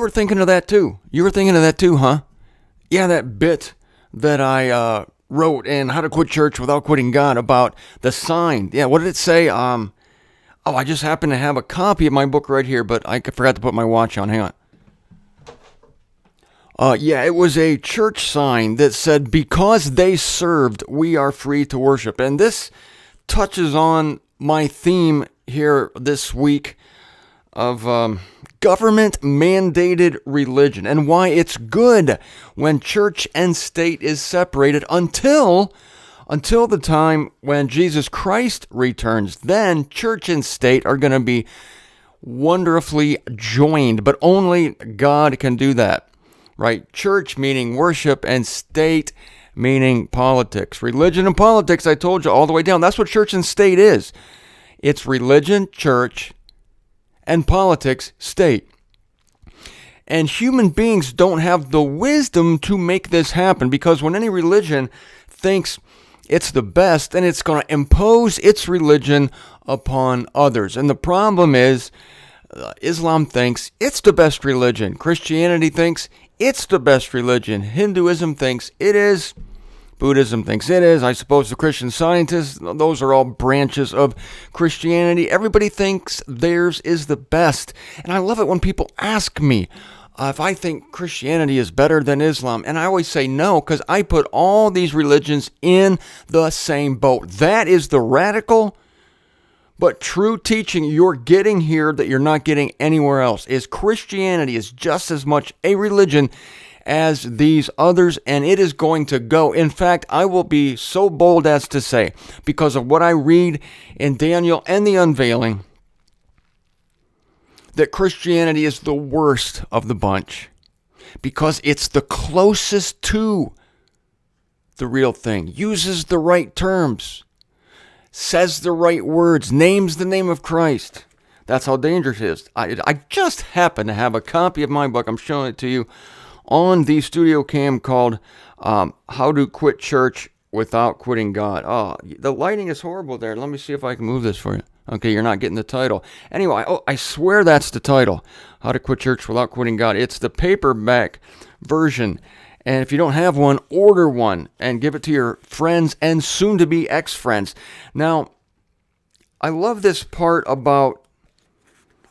were thinking of that too. You were thinking of that too, huh? Yeah, that bit that I wrote in How to Quit Church Without Quitting God about the sign. Yeah, what did it say? I just happen to have a copy of my book right here, but I forgot to put my watch on. Hang on. It was a church sign that said, "Because they served, we are free to worship." And this touches on my theme here this week of government-mandated religion and why it's good when church and state is separated until the time when Jesus Christ returns. Then church and state are going to be wonderfully joined, but only God can do that. Right? Church meaning worship and state meaning politics. Religion and politics, I told you, all the way down. That's what church and state is. It's religion, church, and politics, state. And human beings don't have the wisdom to make this happen, because when any religion thinks it's the best, then it's going to impose its religion upon others. And the problem is, Islam thinks it's the best religion. Christianity thinks it's the best religion. Hinduism thinks it is. Buddhism thinks it is. I suppose the Christian Scientists, those are all branches of Christianity. Everybody thinks theirs is the best. And I love it when people ask me if I think Christianity is better than Islam. And I always say no, because I put all these religions in the same boat. That is the radical but true teaching you're getting here that you're not getting anywhere else. Is Christianity is just as much a religion as these others, and it is going to go. In fact, I will be so bold as to say, because of what I read in Daniel and the unveiling, that Christianity is the worst of the bunch, because it's the closest to the real thing, uses the right terms, says the right words, names the name of Christ. That's how dangerous it is. I just happen to have a copy of my book. I'm showing it to you on the studio cam, called How to Quit Church Without Quitting God. Oh, the lighting is horrible there. Let me see if I can move this for you. Okay, you're not getting the title. Anyway, I swear that's the title. How to Quit Church Without Quitting God. It's the paperback version. And if you don't have one, order one and give it to your friends and soon-to-be ex-friends. Now, I love this part about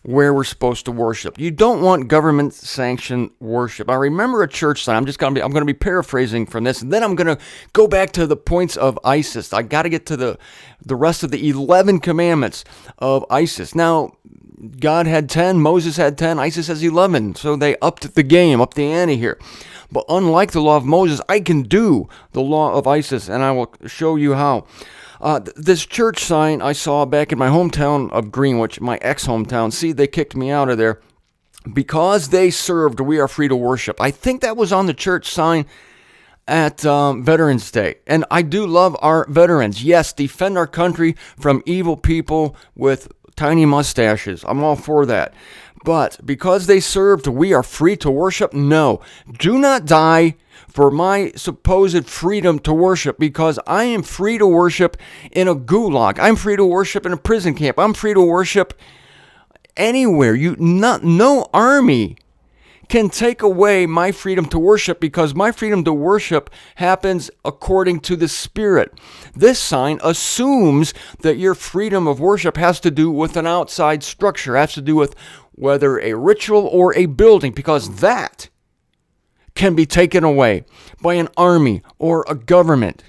where we're supposed to worship. You don't want government-sanctioned worship. I remember a church sign. I'm going to be paraphrasing from this, and then I'm going to go back to the points of ISIS. I got to get to the rest of the 11 commandments of ISIS. Now, God had 10, Moses had 10, ISIS has 11. So they upped the game, upped the ante here. But unlike the law of Moses, I can do the law of ISIS, and I will show you how. This church sign I saw back in my hometown of Greenwich, my ex-hometown. See, they kicked me out of there. Because they served, we are free to worship. I think that was on the church sign at Veterans Day. And I do love our veterans. Yes, defend our country from evil people with tiny mustaches. I'm all for that. But because they served, we are free to worship? No. Do not die for my supposed freedom to worship, because I am free to worship in a gulag. I'm free to worship in a prison camp. I'm free to worship anywhere. No army can take away my freedom to worship, because my freedom to worship happens according to the Spirit. This sign assumes that your freedom of worship has to do with an outside structure, has to do with whether a ritual or a building, because that can be taken away by an army or a government.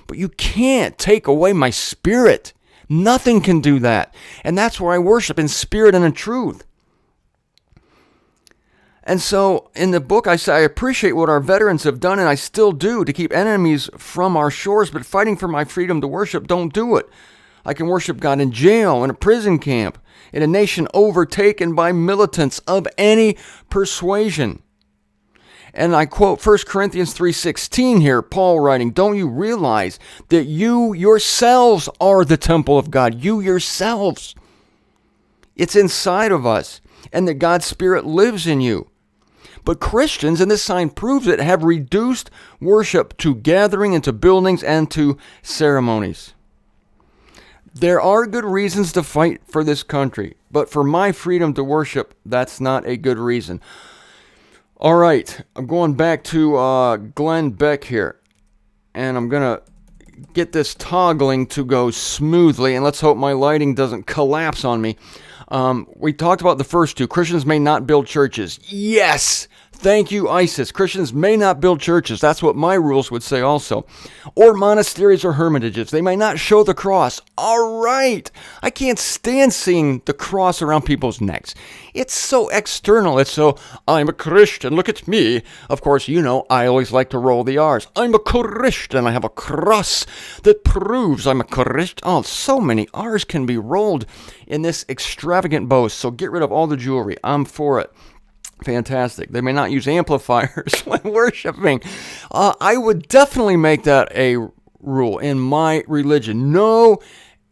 But you can't take away my spirit. Nothing can do that. And that's where I worship, in spirit and in truth. And so in the book, I say I appreciate what our veterans have done, and I still do, to keep enemies from our shores, but fighting for my freedom to worship, don't do it. I can worship God in jail, in a prison camp, in a nation overtaken by militants of any persuasion. And I quote 1 Corinthians 3:16 here, Paul writing, "Don't you realize that you yourselves are the temple of God?" You yourselves. It's inside of us, and that God's Spirit lives in you. But Christians, and this sign proves it, have reduced worship to gathering, into buildings, and to ceremonies. There are good reasons to fight for this country, but for my freedom to worship, that's not a good reason. All right, I'm going back to Glenn Beck here, and I'm going to get this toggling to go smoothly, and let's hope my lighting doesn't collapse on me. We talked about the first two. Christians may not build churches. Yes! Thank you, ISIS. Christians may not build churches. That's what my rules would say also. Or monasteries or hermitages. They may not show the cross. All right. I can't stand seeing the cross around people's necks. It's so external. It's so, I'm a Christian. Look at me. Of course, you know, I always like to roll the R's. I'm a Christian. I have a cross that proves I'm a Christian. Oh, so many R's can be rolled in this extravagant boast. So get rid of all the jewelry. I'm for it. Fantastic. They may not use amplifiers when worshiping. I would definitely make that a rule in my religion. No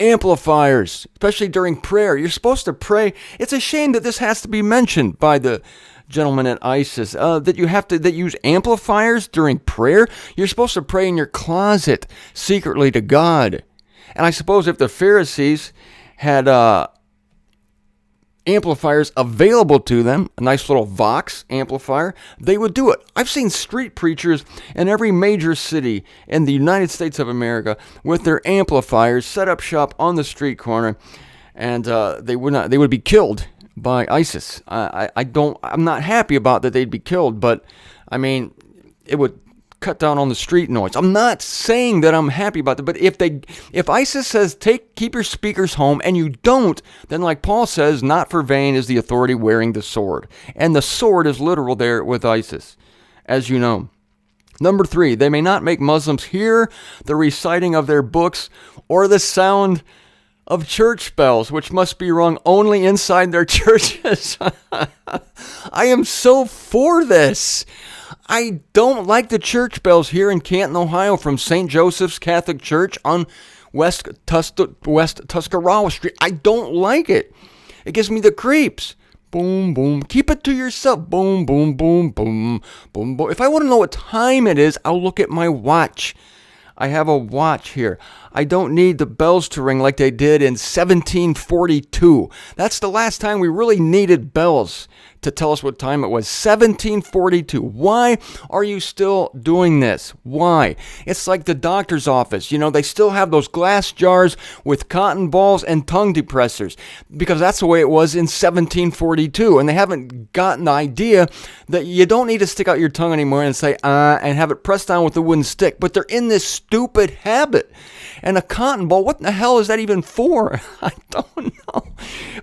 amplifiers, especially during prayer. You're supposed to pray. It's a shame that this has to be mentioned by the gentlemen at ISIS, that use amplifiers during prayer. You're supposed to pray in your closet secretly to God. And I suppose if the Pharisees had amplifiers available to them, a nice little Vox amplifier, they would do it. I've seen street preachers in every major city in the United States of America with their amplifiers set up shop on the street corner, and they would be killed by ISIS. I'm not happy about that they'd be killed, but I mean, it would cut down on the street noise. I'm not saying that I'm happy about that, but if ISIS says keep your speakers home and you don't, then like Paul says, not for vain is the authority wearing the sword. And the sword is literal there with ISIS, as you know. Number 3, they may not make Muslims hear the reciting of their books or the sound of church bells, which must be rung only inside their churches. I am so for this. I don't like the church bells here in Canton, Ohio, from St. Joseph's Catholic Church on West Tuscarawas Street. I don't like it. It gives me the creeps. Boom, boom. Keep it to yourself. Boom, boom, boom, boom, boom, boom. If I want to know what time it is, I'll look at my watch. I have a watch here. I don't need the bells to ring like they did in 1742. That's the last time we really needed bells to tell us what time it was. 1742. Why are you still doing this? Why? It's like the doctor's office. You know, they still have those glass jars with cotton balls and tongue depressors because that's the way it was in 1742. And they haven't gotten the idea that you don't need to stick out your tongue anymore and say, and have it pressed down with a wooden stick. But they're in this stupid habit. And a cotton ball, what the hell is that even for? I don't know.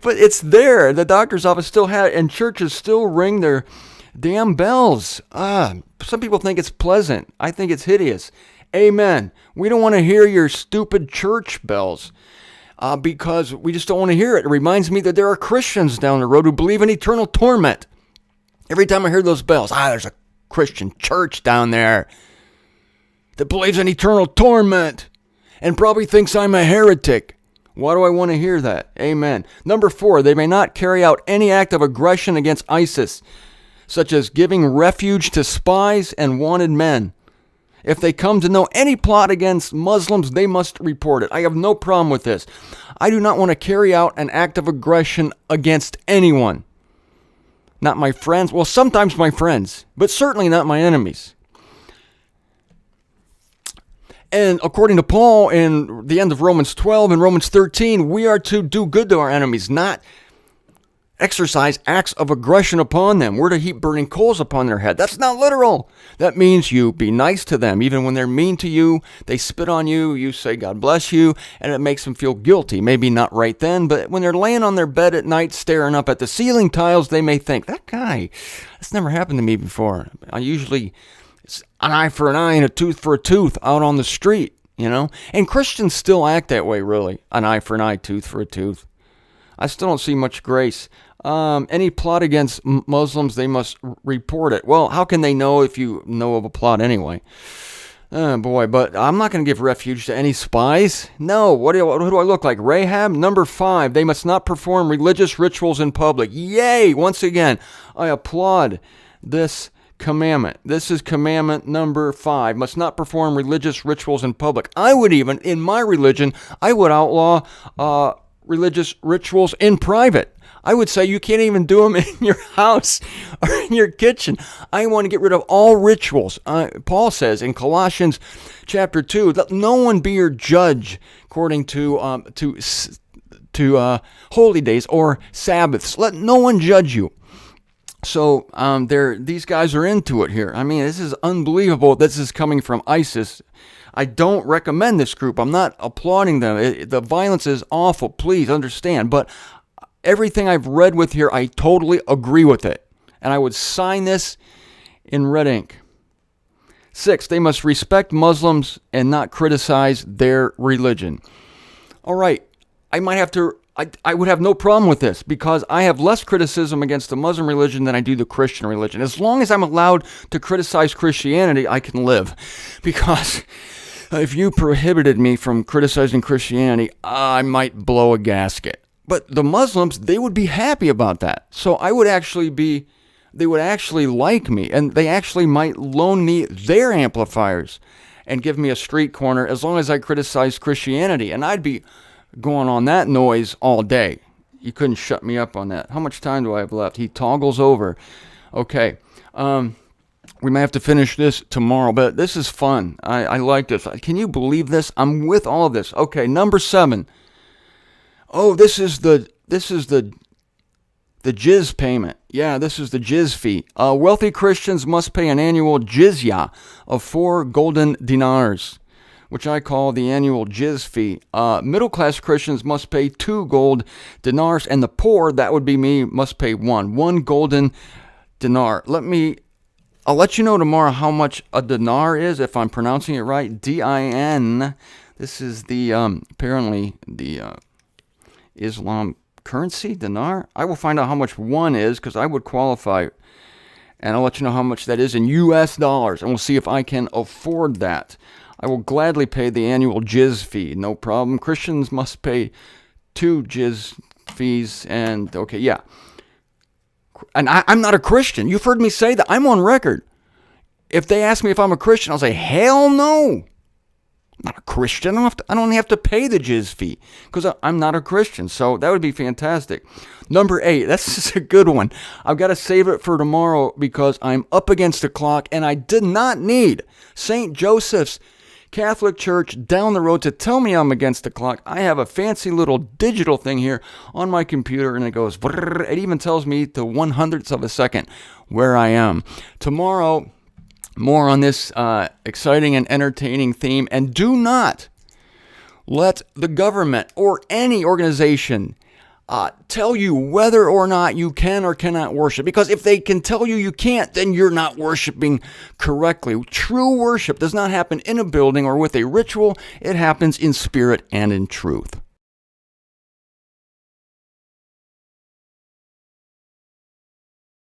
But it's there. The doctor's office still had it, and churches still ring their damn bells. Some people think it's pleasant. I think it's hideous. Amen. We don't want to hear your stupid church bells because we just don't want to hear it. It reminds me that there are Christians down the road who believe in eternal torment. Every time I hear those bells, there's a Christian church down there that believes in eternal torment and probably thinks I'm a heretic. Why do I want to hear that? Amen. Number 4, they may not carry out any act of aggression against ISIS, such as giving refuge to spies and wanted men. If they come to know any plot against Muslims, they must report it. I have no problem with this. I do not want to carry out an act of aggression against anyone. Not my friends. Well, sometimes my friends, but certainly not my enemies. And according to Paul in the end of Romans 12 and Romans 13, we are to do good to our enemies, not exercise acts of aggression upon them. We're to heap burning coals upon their head. That's not literal. That means you be nice to them. Even when they're mean to you, they spit on you, you say, God bless you, and it makes them feel guilty. Maybe not right then, but when they're laying on their bed at night staring up at the ceiling tiles, they may think, that guy, that's never happened to me before. I usually... It's an eye for an eye and a tooth for a tooth out on the street, you know? And Christians still act that way, really. An eye for an eye, tooth for a tooth. I still don't see much grace. Any plot against Muslims, they must report it. Well, how can they know if you know of a plot anyway? Oh, boy, but I'm not going to give refuge to any spies. No, what do I look like? Rahab? Number 5, they must not perform religious rituals in public. Yay! Once again, I applaud this commandment. This is commandment number 5. Must not perform religious rituals in public. I would even, in my religion, I would outlaw religious rituals in private. I would say you can't even do them in your house or in your kitchen. I want to get rid of all rituals. Paul says in Colossians chapter 2, let no one be your judge according to holy days or Sabbaths. Let no one judge you. So these guys are into it here. I mean, this is unbelievable. This is coming from ISIS. I don't recommend this group. I'm not applauding them. The violence is awful. Please understand. But everything I've read with here, I totally agree with it. And I would sign this in red ink. 6, they must respect Muslims and not criticize their religion. All right, I would have no problem with this because I have less criticism against the Muslim religion than I do the Christian religion. As long as I'm allowed to criticize Christianity, I can live. Because if you prohibited me from criticizing Christianity, I might blow a gasket. But the Muslims, they would be happy about that. So they would actually like me, and they actually might loan me their amplifiers and give me a street corner as long as I criticize Christianity. And I'd be going on that noise all day. You couldn't shut me up on that. How much time do I have left? He toggles over. Okay. We may have to finish this tomorrow, but this is fun. I like this. Can you believe this? I'm with all of this. Okay, number 7. Oh, this is the jizz payment. Yeah, this is the jizz fee. Wealthy Christians must pay an annual jizya of 4 golden dinars, which I call the annual jizz fee. Middle-class Christians must pay 2 gold dinars, and the poor, that would be me, must pay 1 golden dinar. I'll let you know tomorrow how much a dinar is, if I'm pronouncing it right. D-I-N. This is the, apparently, the Islam currency, dinar. I will find out how much 1 is, because I would qualify, and I'll let you know how much that is in U.S. dollars, and we'll see if I can afford that. I will gladly pay the annual jizz fee, no problem. Christians must pay 2 jizz fees, and okay, yeah. And I'm not a Christian. You've heard me say that. I'm on record. If they ask me if I'm a Christian, I'll say, hell no. I'm not a Christian. I don't have to pay the jizz fee because I'm not a Christian. So that would be fantastic. Number 8, that's just a good one. I've got to save it for tomorrow because I'm up against the clock and I did not need St. Joseph's Catholic Church down the road to tell me I'm against the clock. I have a fancy little digital thing here on my computer and it goes, it even tells me to 1/100th of a second where I am. Tomorrow, more on this exciting and entertaining theme. And do not let the government or any organization tell you whether or not you can or cannot worship. Because if they can tell you you can't, then you're not worshiping correctly. True worship does not happen in a building or with a ritual. It happens in spirit and in truth.